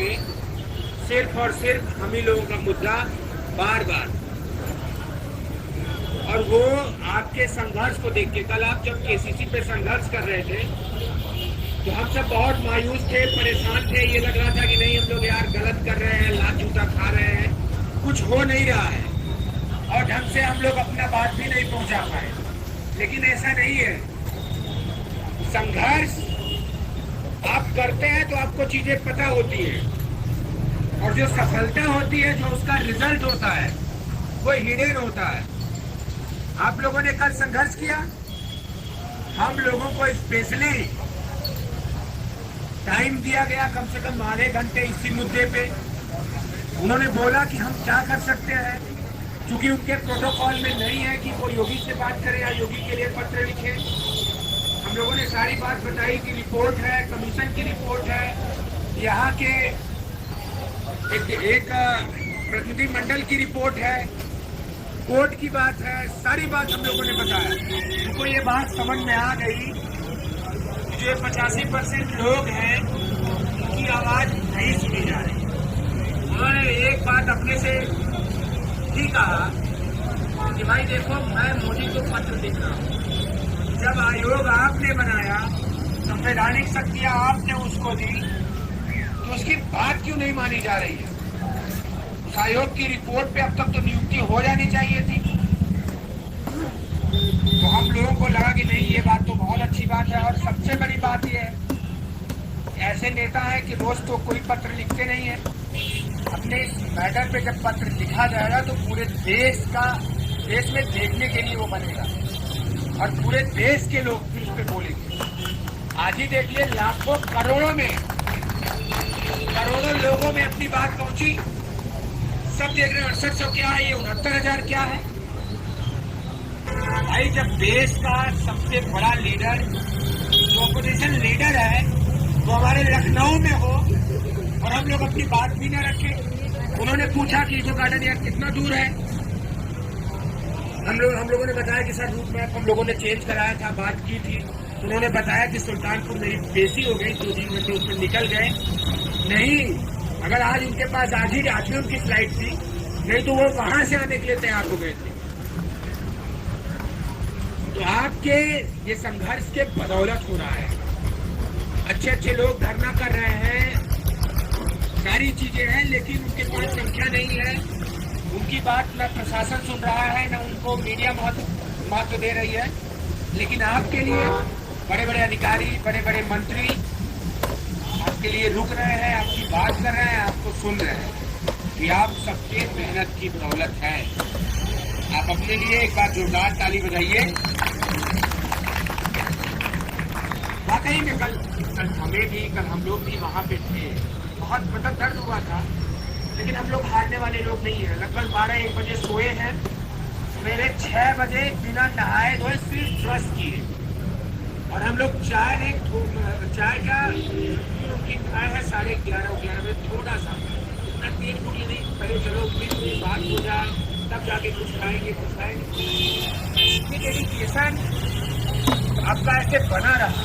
में सिर्फ और सिर्फ हम ही लोगों का मुद्दा बार बार, और वो आपके संघर्ष को देख के, कल आप जब केसीसी पे संघर्ष कर रहे थे तो हम सब बहुत मायूस थे, परेशान थे। ये लग रहा था कि नहीं, हम लोग यार गलत कर रहे हैं, लात जूता खा रहे हैं, कुछ हो नहीं रहा है और ढंग से हम लोग अपना बात भी नहीं पहुंचा पाए। लेकिन ऐसा नहीं है, संघर्ष आप करते हैं तो आपको चीजें पता होती है और जो सफलता होती है, जो उसका रिजल्ट होता है, वो हिडन होता है। आप लोगों ने कल संघर्ष किया, हम लोगों को स्पेशली टाइम दिया गया कम से कम आधे घंटे इसी मुद्दे पे। उन्होंने बोला कि हम क्या कर सकते हैं, क्योंकि उनके प्रोटोकॉल में नहीं है कि वो योगी से बात करे या योगी के लिए पत्र लिखे। हम लोगों ने सारी बात बताई कि रिपोर्ट है, कमीशन की रिपोर्ट है, यहाँ के एक प्रतिनिधिमंडल की रिपोर्ट है, कोर्ट की बात है, सारी बात हम लोगों ने बताया। उनको ये बात समझ में आ गई, जो 85% लोग हैं उनकी आवाज नहीं सुनी जा रही। उन्होंने एक बात अपने से ही कहा कि भाई देखो, मैं मोदी को पत्र लिख रहा हूँ, जब आयोग आपने बनाया, संवैधानिक शक्तियां आपने उसको दी, तो उसकी बात क्यों नहीं मानी जा रही है? उस आयोग की रिपोर्ट पे अब तक तो नियुक्ति हो जानी चाहिए थी। तो हम लोगों को लगा कि नहीं, ये बात तो बहुत अच्छी बात है। और सबसे बड़ी बात ये है, ऐसे नेता है कि रोज तो कोई पत्र लिखते नहीं है। अपने इस मैटर पे जब पत्र लिखा जाएगा तो पूरे देश में देखने के लिए वो बनेगा और पूरे देश के लोग भी उस पर बोलेंगे। आज ही देखिए, लाखों करोड़ों लोगों में अपनी बात पहुंची। सब देख रहे हैं 6800 क्या है, ये 69,000 क्या है। भाई, जब देश का सबसे बड़ा लीडर, जो ऑपोजिशन लीडर है, वो हमारे लखनऊ में हो और हम लोग अपनी बात भी न रखें। उन्होंने पूछा कि ईको गार्डन यार कितना दूर है, हम लोगों ने बताया कि सर रूट मैप हम लोगों ने चेंज कराया था, बात की थी। उन्होंने बताया कि सुल्तानपुर मेरी बेसी हो गई, 2-3 घंटे उसमें निकल गए। नहीं, अगर आज उनके पास आज ही उनकी फ्लाइट थी, नहीं तो वो वहां से आने के लिए तैयार हो गए थे। तो आपके ये संघर्ष के बदौलत हो रहा है। अच्छे अच्छे लोग धरना कर रहे हैं, सारी चीजें हैं, लेकिन उनके पास संख्या नहीं है। उनकी बात न प्रशासन सुन रहा है, न उनको मीडिया महत्व दे रही है। लेकिन आपके लिए बड़े बड़े अधिकारी, बड़े बड़े मंत्री आपके लिए रुक रहे हैं, आपकी बात कर रहे हैं, आपको सुन रहे हैं कि आप सबके मेहनत की बदौलत है। आप अपने लिए एक बार जोरदार ताली बजाइए। वाकई में कल हम लोग भी वहाँ पे थे, बहुत मतलब दर्द हुआ था, लेकिन हम लोग हारने वाले लोग नहीं हैं। लगभग 12-1 बजे सोए हैं, सवेरे 6 बजे बिना नहाए धोए सिर्फ ब्रश किए और हम लोग चाय का खाए हैं 11:30 बजे। थोड़ा सा इतना तेज भूख नहीं, पहले चलो फिर बात हो जाए, तब जाके कुछ खाएंगे। डेडिकेशन आपका ऐसे बना रहा,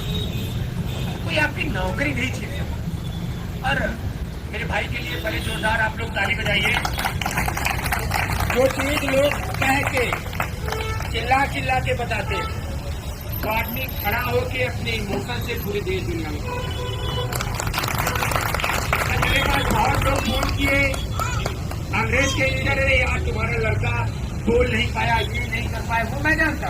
कोई आपकी नौकरी नहीं छीने। और मेरे भाई के लिए पहले जोरदार आप लोग ताली बजाइए। जो चीज लोग कह के चिल्ला के बताते हैं, तो आदमी खड़ा होके अपने इमोशन से पूरे देश दुनिया में। मेरे पास बहुत लोग फोन किए, कांग्रेस के लीडर, है यार तुम्हारा लड़का बोल नहीं पाया, ये नहीं कर पाया। वो मैं जानता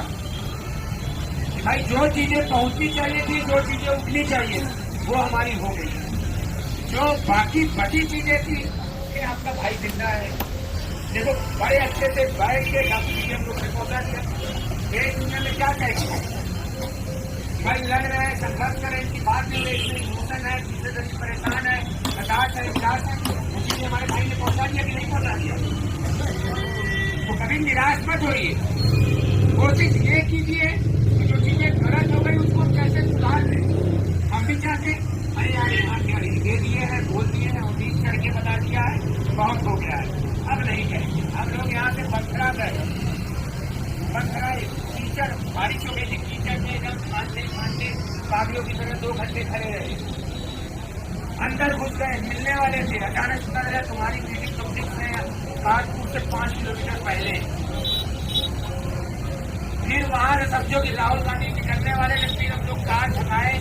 भाई, जो चीजें पहुंचनी चाहिए थी, जो चीजें उठनी चाहिए, वो हमारी हो गई। जो बाकी बची चीजें थी, कि आपका भाई जिंदा है, देखो बड़े अच्छे से बैठ के डॉक्टर हम लोग ने पहुंचा दिया। देश दुनिया में क्या कहेंगे भाई, लग रहा है संघर्ष करें, इनकी बात नहीं है, इसमें इमोशन है, चीजें जल्दी परेशान है, हताश है, इलाज है, उसी हमारे भाई ने पहुंचा दिया कि नहीं पहुंचा दिया। तो कभी निराश मत होइए, कोशिश ये कीजिए जो चीजें गलत हो गई उसको कैसे सुधार लें। हम भी चाहते अरे यार यहाँ क्या दे दिए हैं, बोल दिए हैं, उम्मीद करके बता दिया है, बहुत हो गया है, अब नहीं करेंगे। हम लोग यहाँ से बंखरा गए, कीचड़, बारिश हो गई थी, कीचड़ में एकदम फांदते पागलों की तरह 2 घंटे खड़े रहे। अंदर घुस गए, मिलने वाले थे, अचानक सुना गया तुम्हारी मीटिंग पब्लिक में कानपुर से 5 किलोमीटर पहले। फिर वहां समझो कि राहुल गांधी के करने वाले ने फिर हम लोग कार उठाए,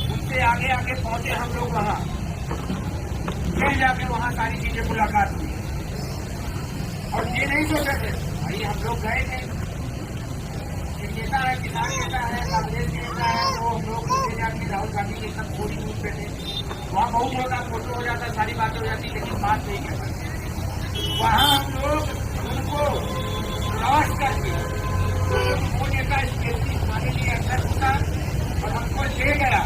उनसे आगे आगे पहुंचे हम लोग वहां, फिर जाके वहां सारी चीजें मुलाकात हुई। और ये नहीं सोचा थे भाई, हम लोग गए थे, नेता है, किसान नेता है, कांग्रेस के नेता है, तो हम लोग ले जाके राहुल गांधी के सब पूरी रूप पे थे। वहाँ बहुत छोटा फोटो हो जाता, सारी बातें हो जाती, लेकिन बात नहीं कर सकते। वहाँ हम लोग उनको क्रॉस करके वो नेता स्पेशली हमारे लिए अंदर घुसा और हमको ले गया,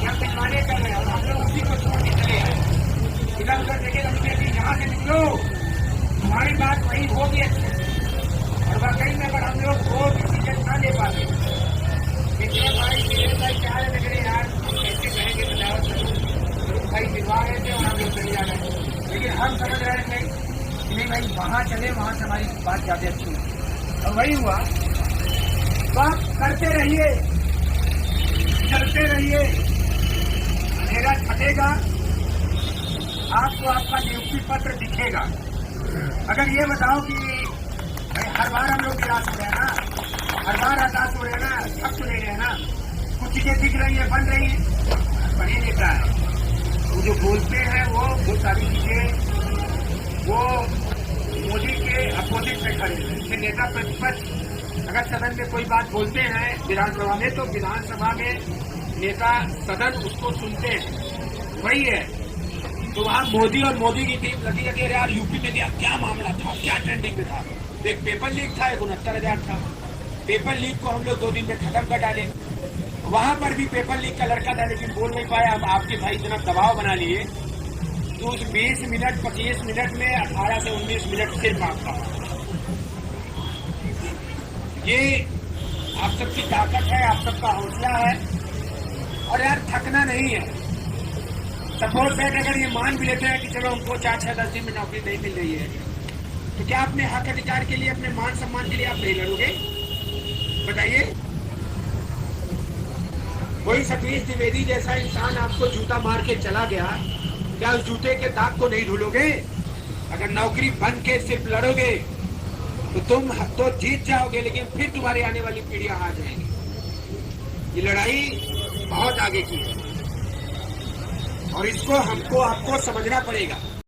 जब भिजवाने कर गया और हम लोग उसी को छोड़ के चले आए। इधर उधर देखे कि यहाँ से निकलो, हमारी बात वही होगी अच्छे। और वाकई में अगर हम लोग वो डिसीजन ना ले पाते, देखिए भाई मेरे भाई क्या है, लग रहे यार कैसे कहेंगे बताओ, भाई दिलवा रहे थे और हम लोग चले जा रहे थे। लेकिन हम समझ रहे थे कि नहीं भाई वहाँ चले, वहाँ से हमारी बात ज़्यादा अच्छी है। और वही हुआ, तो आप करते रहिए, चलते रहिए, मेरा छटेगा, आपको आपका नियुक्ति पत्र दिखेगा। अगर ये बताओ कि हर बार हम लोग निराश हो रहे हैं ना, हर बार हताश हो रहे हैं ना, थक तो नहीं रहे ना, कुछ चीजें दिख रही है, बन रही है, बनी नेता है वो जो बोलते हैं वो सारी चीजें वो मोदी के अपोजिट में खड़े हैं। नेता प्रतिपक्ष अगर सदन में कोई बात बोलते हैं विधानसभा में, तो विधानसभा में नेता सदन उसको सुनते हैं, वही है। तो वहाँ मोदी और मोदी की टीम लगी है कि यार यूपी में क्या मामला था, क्या ट्रेंडिंग में था। एक पेपर लीक था, 69,000 था। पेपर लीक को हम लोग 2 दिन में खत्म कर डाले। वहां पर भी पेपर लीक का लड़का था, लेकिन बोल नहीं पाया। अब आपके भाई इतना दबाव बना लिए तो उस 20 मिनट 25 मिनट में 18 से 19 मिनट सिर्फ आपका। ये आप सबकी ताकत है, आप सबका हौसला है, और यार थकना नहीं है। सपोज दैट अगर ये मान भी लेते हैं कि चलो हमको 4-6-10 दिन में नौकरी नहीं मिल रही है, तो क्या अपने हक अधिकार के लिए, अपने मान सम्मान के लिए आप नहीं लड़ोगे? बताइए। कोई सतीश द्विवेदी जैसा इंसान आपको जूता मार के चला गया, क्या उस जूते के दाग को नहीं धुलोगे? अगर नौकरी बन के सिर्फ लड़ोगे तो तुम तो जीत जाओगे, लेकिन फिर तुम्हारी आने वाली पीढ़ियां हार जाएंगी। ये लड़ाई बहुत आगे की है और इसको हमको आपको समझना पड़ेगा।